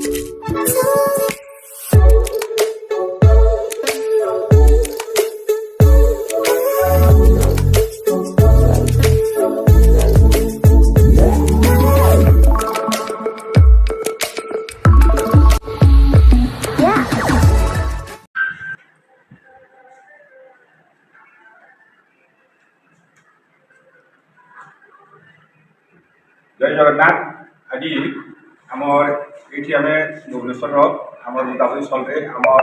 जय जगन्नाथ। आज आमर ये आम भुवनेश्वर आम गोदावरी स्थल आमर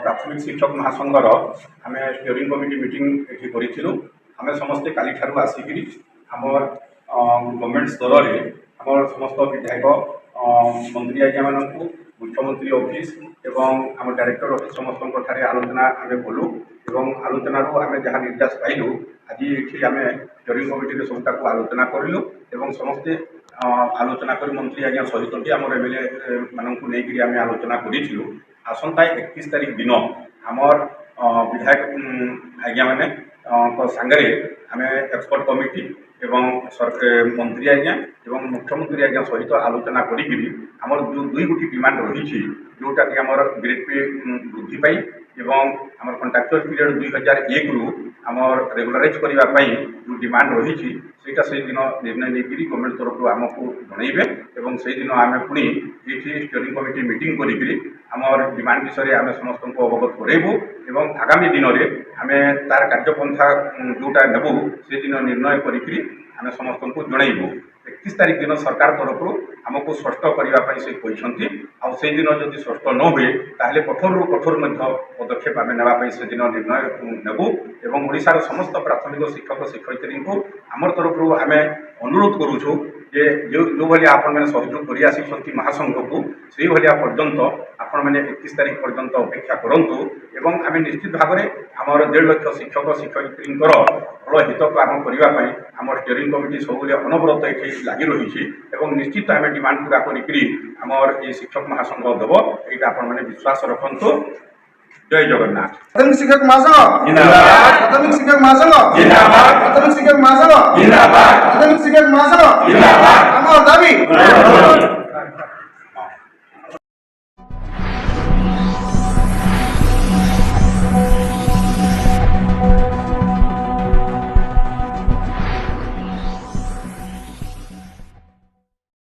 प्राथमिक शिक्षक महासंघर आम स्टीयरिंग कमिटी मीटिंग ये करूँ। आम समस्ते काली ठारू आसिक आमर गवर्नमेंट स्तर में आम समस्त विधायक मंत्री आज्ञा मानू मुख्यमंत्री ऑफिस एवं आम डायरेक्टर ऑफिस समस्त आलोचना आम कलु एवं आलोचना आम जहाँ निर्देश पाइलु आज ये आम स्टीयरिंग कमिटी सबूता आलोचना करूँ एवं समस्ते आलोचना कर मंत्री आज्ञा सहित आम एमएलए मानक नहीं आम आलोचना करूँ। आसंता 31 तारीख दिन आमर विधायक आज्ञा मैंने सांगे आम एक्सपर्ट कमिटी एवं मंत्री आज्ञा एवं मुख्यमंत्री आज्ञा सहित आलोचना करमर जो दुई गोटी डिमांड रही जोटा कि आमर ग्रेड पे वृद्धि पाई एवं आमर कंट्राक्चुअल पीरियड 2001 रु आमर रेगुलाराइज करने जो डिमांड रही से दिन निर्णय नहीं गवर्नमेंट तरफ आमको जनइबे एवं से दिन आम पुणी ये स्टीयरिंग कमिटी मीटिंग करी आमर डिमांड विषय आम समस्त को अवगत करेबू एवं आगामी दिन में आम तार कार्यपंथा जोटा नेबू से दिन निर्णय करी आम समस्त को जनइबू। 31 तारीख दिन सरकार तरफ आमको स्पष्ट करने से कहते से दिन जब स्पष्ट न हुए ताहले कठोर रु कठोर पदक्षेप आम नापी से दिन निर्णय नेबू एवं ओडिशार समस्त प्राथमिक शिक्षक शिक्षयित्री को आमर तरफ आम अनुरोध करुचु जे जो भाई आपण मैंने सहयोग कर आसी महासंघ को से भाया पर्यंत आपण मैंने 31 तारीख पर्यंत अपेक्षा करूँ एवं आम निश्चित भाव में आमर 1.5 लाख शिक्षक शिक्षयित्री भल हित को आम करने आम स्टीयरिंग कमिटी सब अनवरत ये लगी रही एवं निश्चित आम डिमांड पूरा करमर ये शिक्षक महासंघ देव ये आपण मैंने विश्वास रखु। जय जगन्नाथ। प्राथमिक शिक्षक महासंघ जिंदाबाद। प्राथमिक शिक्षक महासंघ जिंदाबाद। प्राथमिक शिक्षक महासंघ जिंदाबाद। प्राथमिक शिक्षक महासंघ जिंदाबाद। आमर दाबी